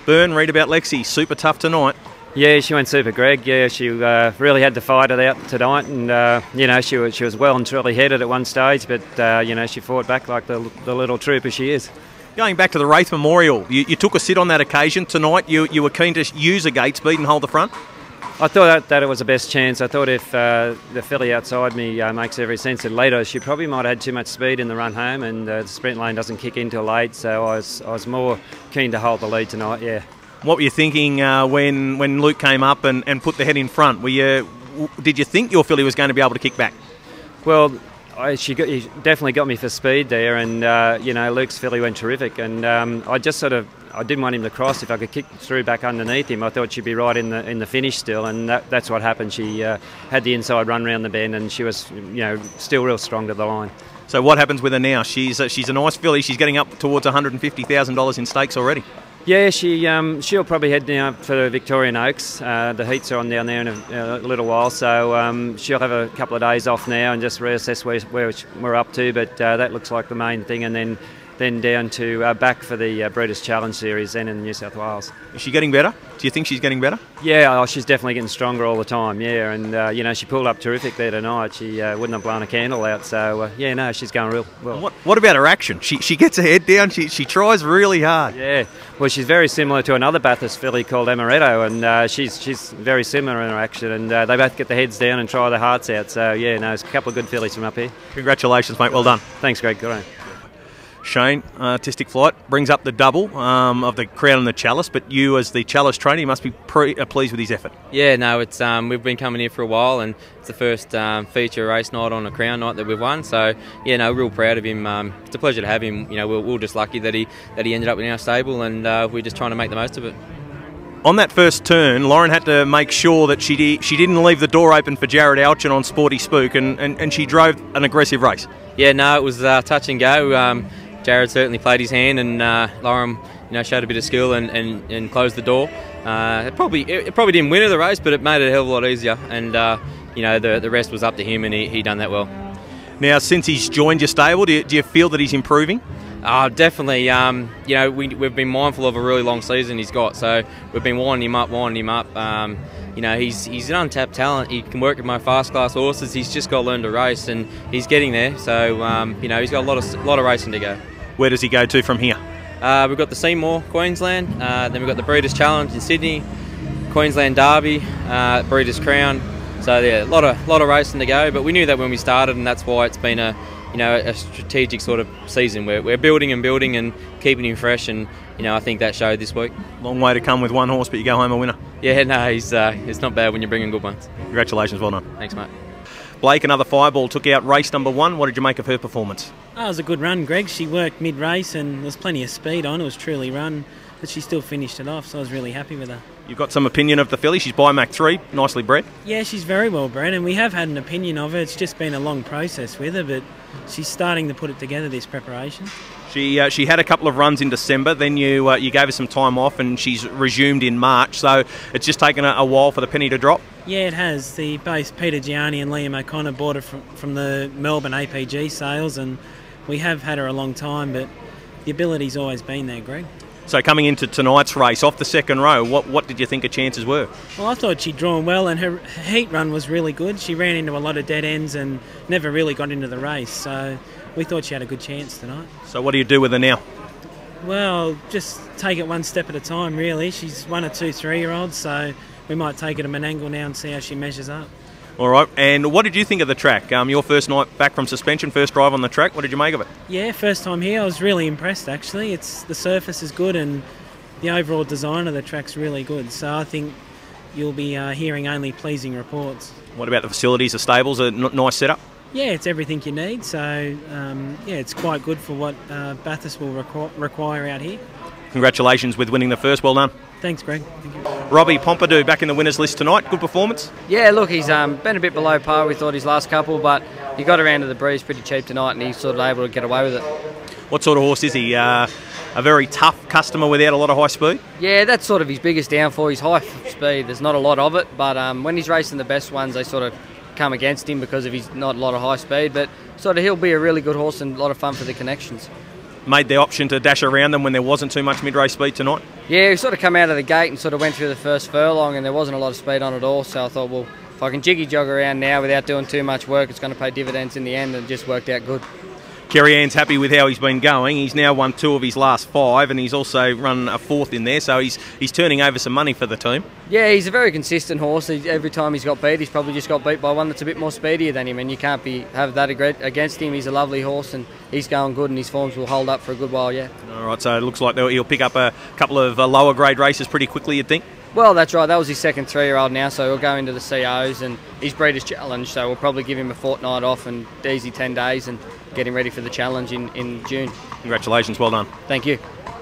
Byrne, read about Lexi. Super tough tonight. Yeah, she went super, Greg. Yeah, she really had to fight it out tonight, and you know, she was well and truly headed at one stage, but you know, she fought back like the little trooper she is. Going back to the Wraith Memorial, you took a sit on that occasion tonight. You were keen to use a gate speed and hold the front. I thought that it was the best chance. I thought if the filly outside me makes every sense and later, she probably might have had too much speed in the run home, and the sprint lane doesn't kick in till late, so I was more keen to hold the lead tonight, yeah. What were you thinking when Luke came up and put the head in front? Did you think your filly was going to be able to kick back? Well, he definitely got me for speed there, and you know, Luke's filly went terrific, and I didn't want him to cross. If I could kick through back underneath him, I thought she'd be right in the finish still, and that's what happened. She had the inside run round the bend, and she was, you know, still real strong to the line. So what happens with her now? She's a nice filly. She's getting up towards $150,000 in stakes already. Yeah, she'll probably head now for the Victorian Oaks. The heats are on down there in a little while, so she'll have a couple of days off now and just reassess where we're up to. But that looks like the main thing, and then down to back for the Breeders' Challenge Series then in New South Wales. Is she getting better? Do you think she's getting better? Yeah, she's definitely getting stronger all the time, yeah, and you know, she pulled up terrific there tonight. She wouldn't have blown a candle out, so yeah, no, she's going real well. What about her action? She gets her head down, she tries really hard. Yeah, well, she's very similar to another Bathurst filly called Amaretto, and she's very similar in her action, and they both get their heads down and try their hearts out, so yeah, no, there's a couple of good fillies from up here. Congratulations, mate, well done. Thanks, Greg, good on you. Shane, Artistic Flight brings up the double of the Crown and the Chalice, but you as the Chalice trainer, you must be pleased with his effort. Yeah, no, it's we've been coming here for a while, and it's the first feature race night on a Crown night that we've won. So yeah, no, real proud of him. It's a pleasure to have him. You know, we're just lucky that he ended up in our stable, and we're just trying to make the most of it. On that first turn, Lauren had to make sure that she didn't leave the door open for Jared Alchin on Sporty Spook, and she drove an aggressive race. Yeah, no, it was touch and go. Jared certainly played his hand, and Lauren, you know, showed a bit of skill and closed the door. It probably didn't win her the race, but it made it a hell of a lot easier. And you know, the rest was up to him, and he done that well. Now, since he's joined your stable, do you feel that he's improving? Definitely. You know, we've been mindful of a really long season he's got, so we've been winding him up. You know, he's an untapped talent. He can work with my fast class horses. He's just got to learn to race, and he's getting there. So you know, he's got a lot of racing to go. Where does he go to from here? We've got the Seymour, Queensland. Then we've got the Breeders' Challenge in Sydney, Queensland Derby, Breeders' Crown. So yeah, a lot of racing to go. But we knew that when we started, and that's why it's been a strategic sort of season where we're building and keeping him fresh. And you know, I think that showed this week. Long way to come with one horse, but you go home a winner. Yeah, no, it's not bad when you're bringing good ones. Congratulations, well done. Thanks, mate. Blake, another Fireball, took out race number 1. What did you make of her performance? Oh, it was a good run, Greg. She worked mid-race and there was plenty of speed on. It was truly run, but she still finished it off, so I was really happy with her. You've got some opinion of the filly. She's by Mach 3, nicely bred. Yeah, she's very well bred, and we have had an opinion of her. It's just been a long process with her, but she's starting to put it together, this preparation. She had a couple of runs in December, then you gave her some time off, and she's resumed in March, so it's just taken a while for the penny to drop. Yeah, it has. Both Peter Gianni and Liam O'Connor bought her from the Melbourne APG sales, and we have had her a long time, but the ability's always been there, Greg. So coming into tonight's race, off the second row, what did you think her chances were? Well, I thought she'd drawn well, and her heat run was really good. She ran into a lot of dead ends and never really got into the race, so we thought she had a good chance tonight. So what do you do with her now? Well, just take it one step at a time, really. She's one or two 3-year-olds, so we might take it to Menangle now and see how she measures up. All right, and what did you think of the track? Your first night back from suspension, first drive on the track, what did you make of it? Yeah, first time here, I was really impressed actually. The surface is good and the overall design of the track's really good, so I think you'll be hearing only pleasing reports. What about the facilities, the stables, a nice setup? Yeah, it's everything you need, so yeah, it's quite good for what Bathurst will require out here. Congratulations with winning the first, well done. Thanks, Greg. Thank you. Robbie Pompidou back in the winners list tonight. Good performance? Yeah, look, he's been a bit below par, we thought, his last couple, but he got around to the breeze pretty cheap tonight and he's sort of able to get away with it. What sort of horse is he? A very tough customer without a lot of high speed? Yeah, that's sort of his biggest downfall, his high speed. There's not a lot of it, but when he's racing the best ones, they sort of come against him because of his not a lot of high speed, but sort of he'll be a really good horse and a lot of fun for the connections. made the option to dash around them when there wasn't too much mid-race speed tonight? Yeah, we sort of come out of the gate and sort of went through the first furlong, and there wasn't a lot of speed on at all. So I thought, well, if I can jiggy jog around now without doing too much work, it's going to pay dividends in the end, and it just worked out good. Kerry Ann's happy with how he's been going. He's now won 2 of his last 5, and he's also run a 4th in there, so he's turning over some money for the team. Yeah, he's a very consistent horse. Every time he's got beat, he's probably just got beat by one that's a bit more speedier than him, and you can't have that against him. He's a lovely horse, and he's going good, and his forms will hold up for a good while, yeah. All right, so it looks like he'll pick up a couple of lower grade races pretty quickly, you'd think? Well, that's right. That was his second 3-year-old now, so he'll go into the COs, and his Breeders' Challenge, so we'll probably give him a fortnight off and easy 10 days and get him ready for the challenge in June. Congratulations, well done. Thank you.